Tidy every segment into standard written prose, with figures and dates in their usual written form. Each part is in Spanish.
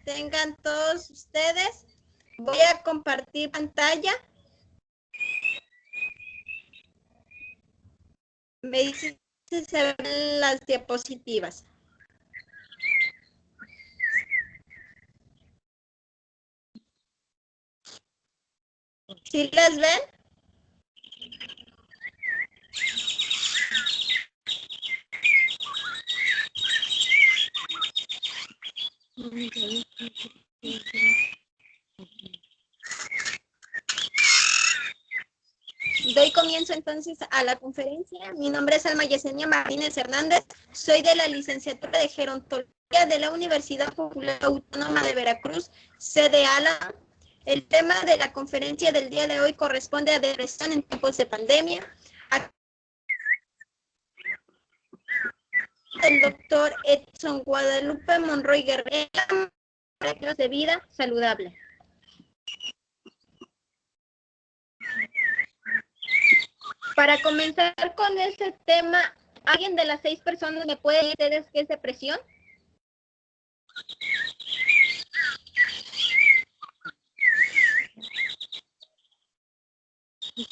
tengan todos ustedes. Voy a compartir pantalla. Me dice si se ven las diapositivas. ¿Sí las ven? Doy comienzo entonces a la conferencia. Mi nombre es Alma Yesenia Martínez Hernández. Soy de la licenciatura de Gerontología de la Universidad Popular Autónoma de Veracruz, sede Álava. El tema de la conferencia del día de hoy corresponde a depresión en tiempos de pandemia. El doctor Edson Guadalupe Monroy Guerrero, de vida saludable. Para comenzar con este tema, ¿alguien de las 6 personas me puede decir ustedes qué es depresión? ¿Qué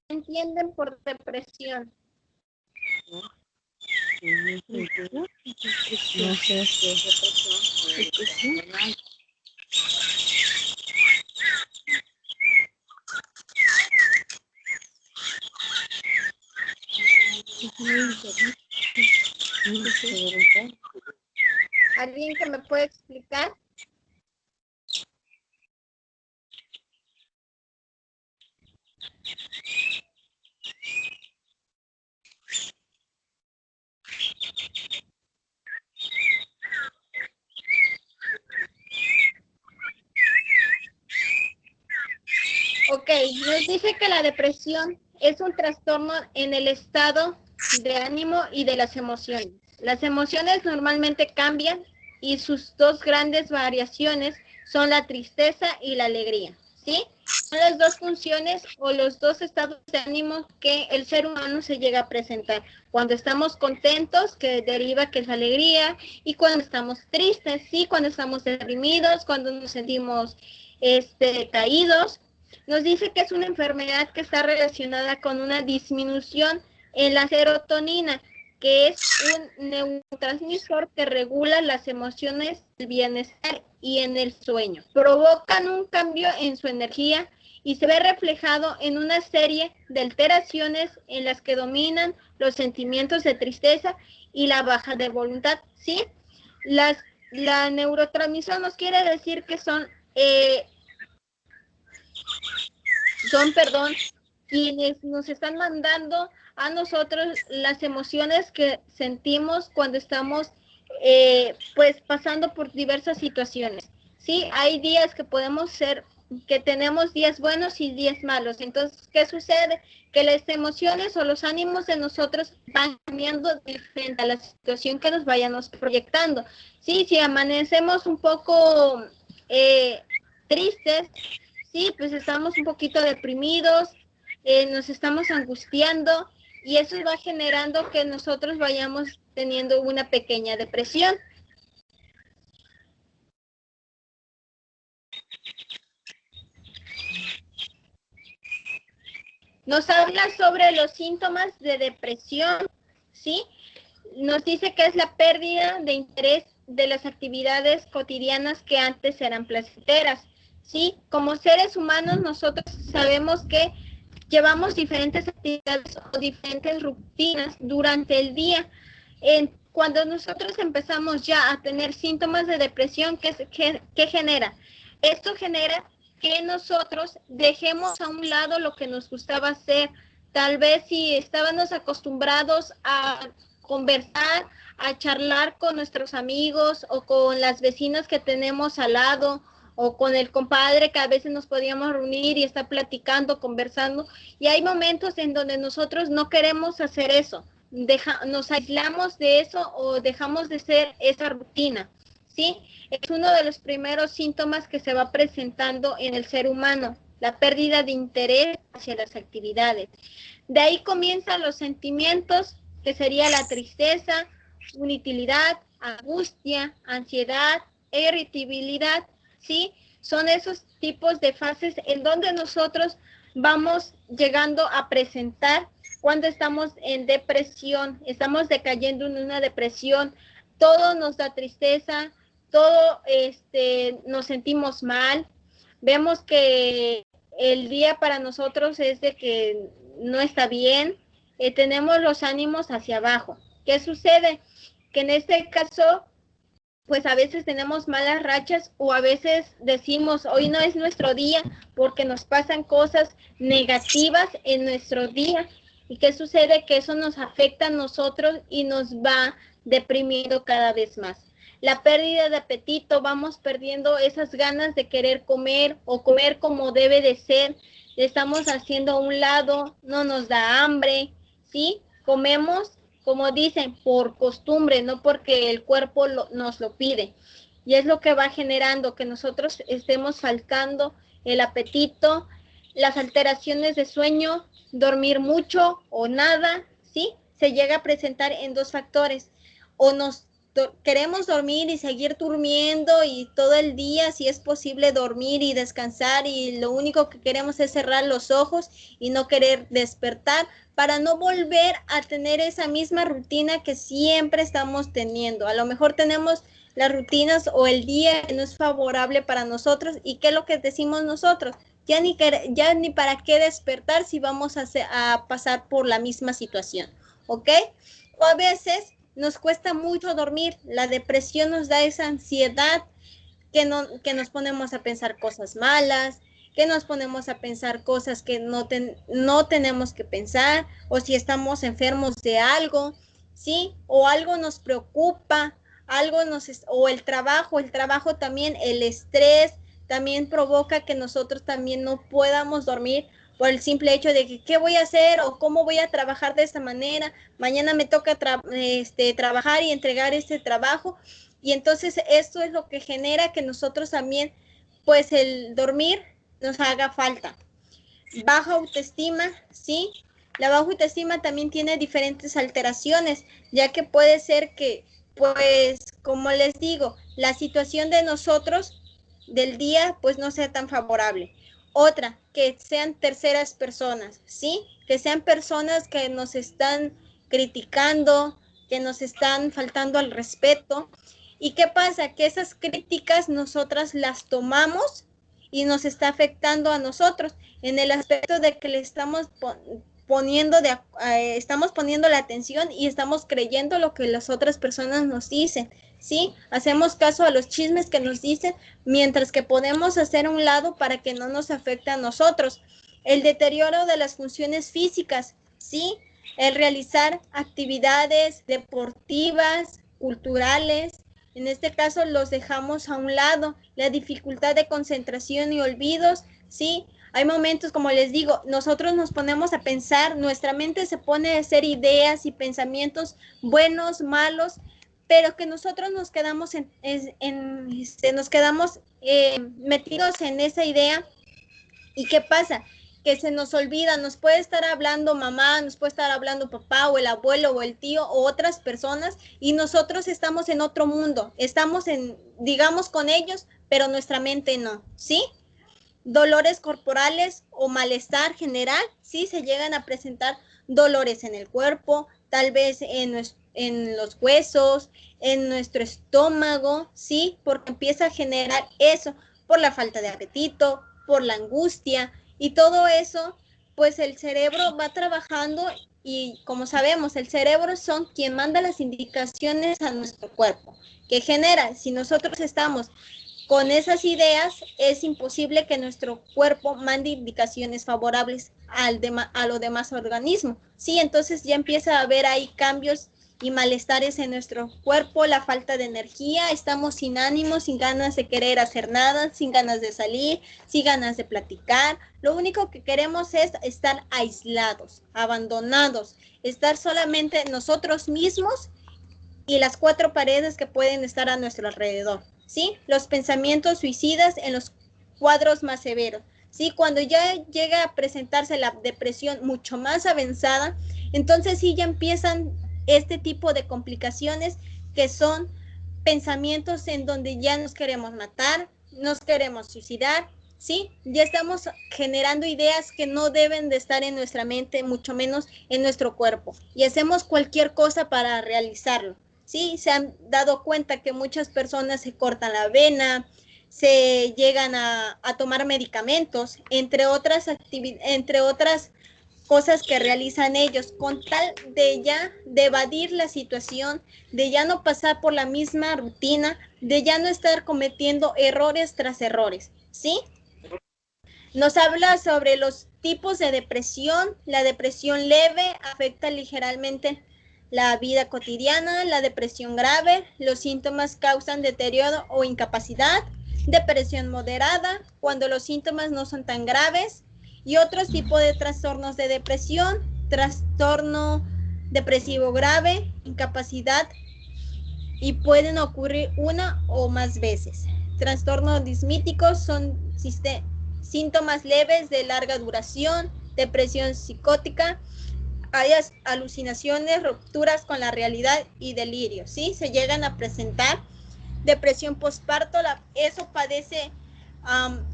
entienden por depresión? No sé si es depresión. ¿Alguien que me puede explicar? Ok, nos dice que la depresión es un trastorno en el estado de ánimo y de las emociones. Las emociones normalmente cambian y sus dos grandes variaciones son la tristeza y la alegría, ¿sí? Son las dos funciones o los dos estados de ánimo que el ser humano se llega a presentar. Cuando estamos contentos, que deriva que es alegría, y cuando estamos tristes, ¿sí? Cuando estamos deprimidos, cuando nos sentimos caídos. Nos dice que es una enfermedad que está relacionada con una disminución en la serotonina, que es un neurotransmisor que regula las emociones, el bienestar y en el sueño. Provocan un cambio en su energía y se ve reflejado en una serie de alteraciones en las que dominan los sentimientos de tristeza y la baja de voluntad, ¿sí? La neurotransmisor nos quiere decir que son quienes nos están mandando a nosotros las emociones que sentimos cuando estamos pues pasando por diversas situaciones. Sí, hay días que que tenemos días buenos y días malos. Entonces, ¿qué sucede? Que las emociones o los ánimos de nosotros van cambiando diferente a la situación que nos vayamos proyectando. Sí, si amanecemos un poco tristes, sí, pues estamos un poquito deprimidos, nos estamos angustiando y eso va generando que nosotros vayamos teniendo una pequeña depresión. Nos habla sobre los síntomas de depresión, ¿sí? Nos dice que es la pérdida de interés de las actividades cotidianas que antes eran placenteras, ¿sí? Como seres humanos nosotros sabemos que llevamos diferentes actividades o diferentes rutinas durante el día. Cuando nosotros empezamos ya a tener síntomas de depresión, ¿qué genera? Esto genera que nosotros dejemos a un lado lo que nos gustaba hacer. Tal vez si estábamos acostumbrados a conversar, a charlar con nuestros amigos o con las vecinas que tenemos al lado, o con el compadre que a veces nos podíamos reunir y estar platicando, conversando, y hay momentos en donde nosotros no queremos hacer eso, nos aislamos de eso o dejamos de ser esa rutina, ¿sí? Es uno de los primeros síntomas que se va presentando en el ser humano, la pérdida de interés hacia las actividades. De ahí comienzan los sentimientos, que sería la tristeza, inutilidad, angustia, ansiedad, irritabilidad, ¿sí? Son esos tipos de fases en donde nosotros vamos llegando a presentar cuando estamos en depresión, estamos decayendo en una depresión, todo nos da tristeza, todo nos sentimos mal, vemos que el día para nosotros es de que no está bien, tenemos los ánimos hacia abajo. ¿Qué sucede? Que en este caso, pues a veces tenemos malas rachas o a veces decimos, hoy no es nuestro día porque nos pasan cosas negativas en nuestro día. ¿Y qué sucede? Que eso nos afecta a nosotros y nos va deprimiendo cada vez más. La pérdida de apetito, vamos perdiendo esas ganas de querer comer o comer como debe de ser. Le estamos haciendo a un lado, no nos da hambre, ¿sí? Comemos, como dicen, por costumbre, no porque el cuerpo nos lo pide. Y es lo que va generando que nosotros estemos faltando el apetito, las alteraciones de sueño, dormir mucho o nada, ¿sí? Se llega a presentar en dos factores. O queremos dormir y seguir durmiendo y todo el día, si es posible, dormir y descansar, y lo único que queremos es cerrar los ojos y no querer despertar para no volver a tener esa misma rutina que siempre estamos teniendo. A lo mejor tenemos las rutinas o el día que no es favorable para nosotros, y ¿qué es lo que decimos nosotros? Ya ni para qué despertar si vamos a pasar por la misma situación, ¿ok? O a veces nos cuesta mucho dormir, la depresión nos da esa ansiedad que nos ponemos a pensar cosas malas, que nos ponemos a pensar cosas que no tenemos que pensar, o si estamos enfermos de algo, ¿sí? O algo nos preocupa, o el trabajo también, el estrés también provoca que nosotros también no podamos dormir por el simple hecho de que qué voy a hacer o cómo voy a trabajar de esta manera, mañana me toca trabajar y entregar este trabajo, y entonces esto es lo que genera que nosotros también, pues el dormir nos haga falta. Baja autoestima, ¿sí? La baja autoestima también tiene diferentes alteraciones, ya que puede ser que, pues, como les digo, la situación de nosotros del día, pues, no sea tan favorable. Otra, que sean terceras personas, ¿sí? Que sean personas que nos están criticando, que nos están faltando al respeto. ¿Y qué pasa? Que esas críticas nosotras las tomamos y nos está afectando a nosotros en el aspecto de que le estamos poniendo la atención y estamos creyendo lo que las otras personas nos dicen, ¿sí? Hacemos caso a los chismes que nos dicen, mientras que podemos hacer a un lado para que no nos afecte a nosotros. El deterioro de las funciones físicas, ¿sí? El realizar actividades deportivas, culturales, en este caso los dejamos a un lado. La dificultad de concentración y olvidos, ¿sí? Hay momentos, como les digo, nosotros nos ponemos a pensar, nuestra mente se pone a hacer ideas y pensamientos buenos, malos, pero que nosotros nos quedamos metidos en esa idea. ¿Y qué pasa? Que se nos olvida, nos puede estar hablando mamá, nos puede estar hablando papá o el abuelo o el tío o otras personas, y nosotros estamos en otro mundo, estamos digamos, con ellos, pero nuestra mente no, ¿sí? Dolores corporales o malestar general, sí, se llegan a presentar dolores en el cuerpo, tal vez en los huesos, en nuestro estómago, sí, porque empieza a generar eso por la falta de apetito, por la angustia, y todo eso, pues el cerebro va trabajando, y como sabemos, el cerebro son quien manda las indicaciones a nuestro cuerpo, que genera, si nosotros estamos con esas ideas, es imposible que nuestro cuerpo mande indicaciones favorables a los demás organismos, ¿sí? Entonces ya empieza a haber ahí cambios y malestares en nuestro cuerpo, la falta de energía, estamos sin ánimo, sin ganas de querer hacer nada, sin ganas de salir, sin ganas de platicar. Lo único que queremos es estar aislados, abandonados, estar solamente nosotros mismos y las cuatro paredes que pueden estar a nuestro alrededor, ¿sí? Los pensamientos suicidas en los cuadros más severos. ¿sí? Cuando ya llega a presentarse la depresión mucho más avanzada, entonces sí ya empiezan este tipo de complicaciones que son pensamientos en donde ya nos queremos matar, nos queremos suicidar, ¿sí? Ya estamos generando ideas que no deben de estar en nuestra mente, mucho menos en nuestro cuerpo, y hacemos cualquier cosa para realizarlo, ¿sí? Se han dado cuenta que muchas personas se cortan la vena, se llegan a tomar medicamentos, entre otras cosas que realizan ellos, con tal de ya de evadir la situación, de ya no pasar por la misma rutina, de ya no estar cometiendo errores tras errores, ¿sí? Nos habla sobre los tipos de depresión. La depresión leve afecta ligeramente la vida cotidiana. La depresión grave, los síntomas causan deterioro o incapacidad. Depresión moderada, cuando los síntomas no son tan graves. Y otros tipos de trastornos de depresión: trastorno depresivo grave, incapacidad, y pueden ocurrir una o más veces. Trastornos dismíticos son síntomas leves de larga duración. Depresión psicótica, hay alucinaciones, rupturas con la realidad y delirio, ¿sí? Se llegan a presentar. Depresión postparto, eso padece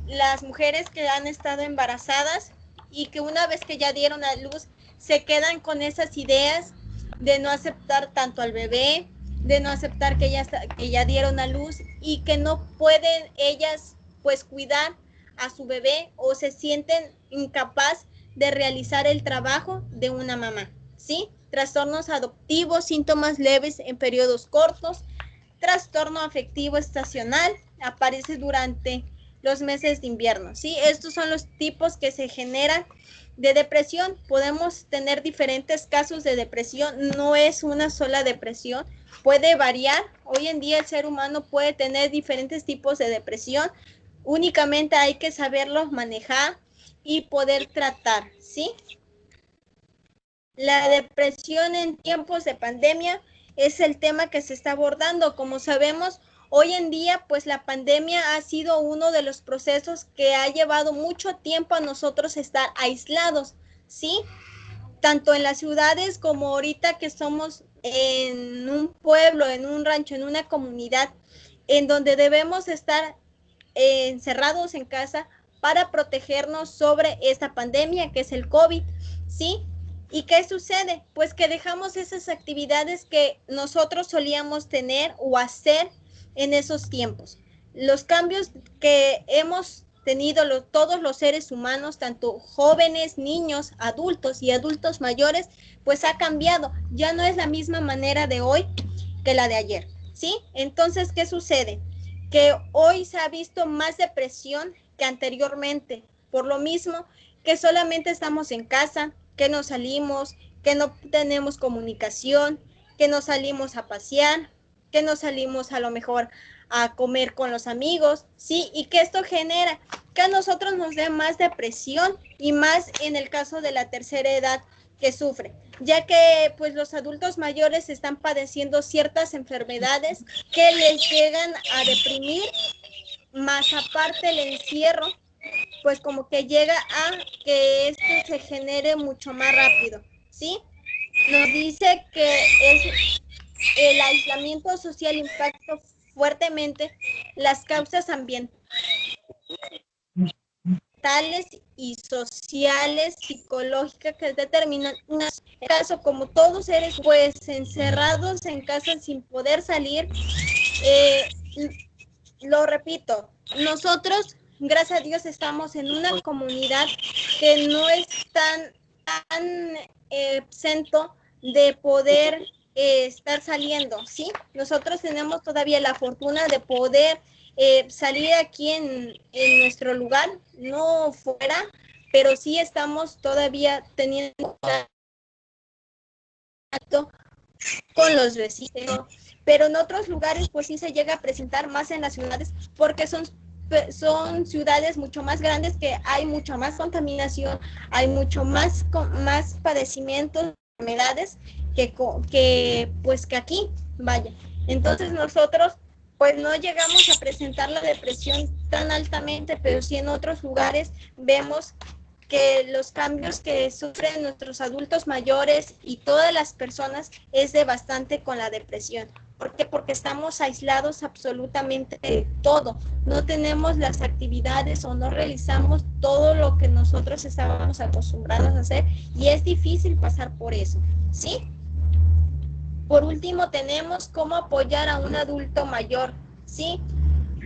las mujeres que han estado embarazadas y que una vez que ya dieron a luz se quedan con esas ideas de no aceptar tanto al bebé, de no aceptar que ya dieron a luz y que no pueden ellas pues cuidar a su bebé, o se sienten incapaz de realizar el trabajo de una mamá, ¿sí? Trastornos adoptivos, síntomas leves en periodos cortos. Trastorno afectivo estacional, aparece durante los meses de invierno, ¿sí? Estos son los tipos que se generan de depresión. Podemos tener diferentes casos de depresión, no es una sola depresión, puede variar. Hoy en día el ser humano puede tener diferentes tipos de depresión, únicamente hay que saberlos manejar y poder tratar, ¿sí? La depresión en tiempos de pandemia es el tema que se está abordando. Como sabemos, hoy en día, pues la pandemia ha sido uno de los procesos que ha llevado mucho tiempo a nosotros estar aislados, ¿sí? Tanto en las ciudades como ahorita que somos en un pueblo, en un rancho, en una comunidad, en donde debemos estar encerrados en casa para protegernos sobre esta pandemia que es el COVID, ¿sí? ¿Y qué sucede? Pues que dejamos esas actividades que nosotros solíamos tener o hacer en esos tiempos. Los cambios que hemos tenido todos los seres humanos, tanto jóvenes, niños, adultos y adultos mayores, pues ha cambiado. Ya no es la misma manera de hoy que la de ayer, ¿sí? Entonces, ¿qué sucede? Que hoy se ha visto más depresión que anteriormente, por lo mismo que solamente estamos en casa, que no salimos, que no tenemos comunicación, que no salimos a pasear, que no salimos a lo mejor a comer con los amigos, ¿sí? Y que esto genera que a nosotros nos dé más depresión, y más en el caso de la tercera edad que sufre, ya que pues los adultos mayores están padeciendo ciertas enfermedades que les llegan a deprimir, más aparte el encierro, pues como que llega a que esto se genere mucho más rápido, ¿sí? Nos dice que el aislamiento social impacta fuertemente las causas ambientales y sociales, psicológicas, que determinan un caso como todos seres pues encerrados en casa sin poder salir. Lo repito, nosotros, gracias a Dios, estamos en una comunidad que no es tan exento de poder estar saliendo, ¿sí? Nosotros tenemos todavía la fortuna de poder salir aquí en nuestro lugar, no fuera, pero sí estamos todavía teniendo contacto con los vecinos, pero en otros lugares pues sí se llega a presentar más en las ciudades, porque son ciudades mucho más grandes, que hay mucha más contaminación, hay mucho más padecimientos, enfermedades que pues que aquí, vaya. Entonces nosotros pues no llegamos a presentar la depresión tan altamente, pero sí en otros lugares vemos que los cambios que sufren nuestros adultos mayores y todas las personas es de bastante con la depresión. ¿Por qué? Porque estamos aislados absolutamente de todo. No tenemos las actividades o no realizamos todo lo que nosotros estábamos acostumbrados a hacer y es difícil pasar por eso, ¿sí? Por último, tenemos cómo apoyar a un adulto mayor, ¿sí?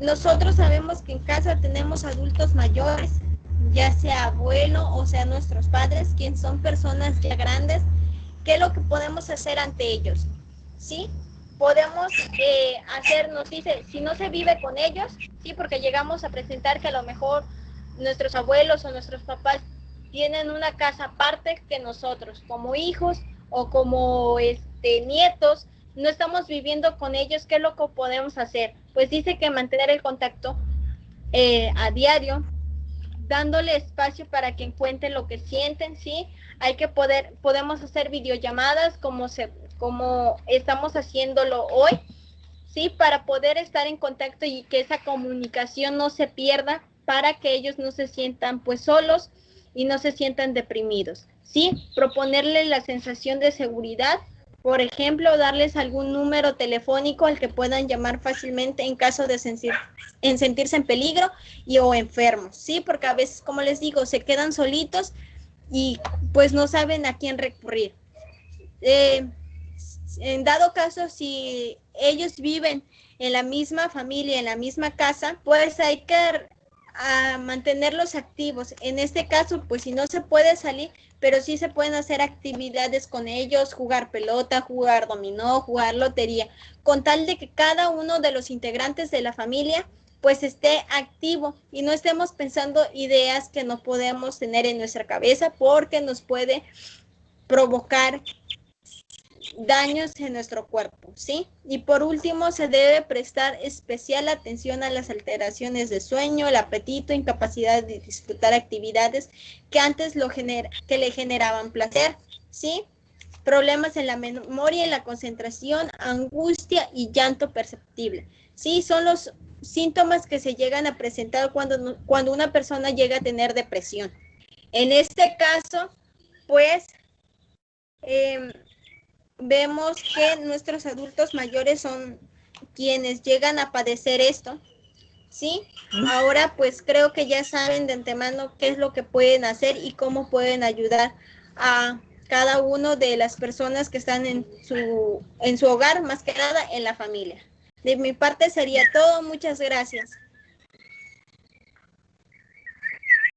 Nosotros sabemos que en casa tenemos adultos mayores, ya sea abuelo o sea nuestros padres, quienes son personas ya grandes. ¿Qué es lo que podemos hacer ante ellos? ¿Sí? Podemos hacer, nos dice, si no se vive con ellos, sí, porque llegamos a presentar que a lo mejor nuestros abuelos o nuestros papás tienen una casa aparte que nosotros, como hijos o como nietos, no estamos viviendo con ellos. ¿Qué es lo que podemos hacer? Pues dice que mantener el contacto a diario, dándole espacio para que encuentren lo que sienten, ¿sí? Hay que podemos hacer videollamadas como estamos haciéndolo hoy, ¿sí? Para poder estar en contacto y que esa comunicación no se pierda, para que ellos no se sientan pues solos y no se sientan deprimidos, ¿sí? Proponerles la sensación de seguridad, por ejemplo, darles algún número telefónico al que puedan llamar fácilmente en caso de sentirse en peligro o enfermos, ¿sí? Porque a veces, como les digo, se quedan solitos y pues no saben a quién recurrir. En dado caso, si ellos viven en la misma familia, en la misma casa, pues hay que mantenerlos activos. En este caso, pues si no se puede salir, pero sí se pueden hacer actividades con ellos, jugar pelota, jugar dominó, jugar lotería, con tal de que cada uno de los integrantes de la familia pues esté activo y no estemos pensando ideas que no podemos tener en nuestra cabeza porque nos puede provocar daños en nuestro cuerpo, ¿sí? Y por último, se debe prestar especial atención a las alteraciones de sueño, el apetito, incapacidad de disfrutar actividades que antes que le generaban placer, ¿sí? Problemas en la memoria, en la concentración, angustia y llanto perceptible, ¿sí? Son los síntomas que se llegan a presentar cuando una persona llega a tener depresión. En este caso, pues, vemos que nuestros adultos mayores son quienes llegan a padecer esto, ¿sí? Ahora pues creo que ya saben de antemano qué es lo que pueden hacer y cómo pueden ayudar a cada uno de las personas que están en su hogar, más que nada en la familia. De mi parte sería todo, muchas gracias.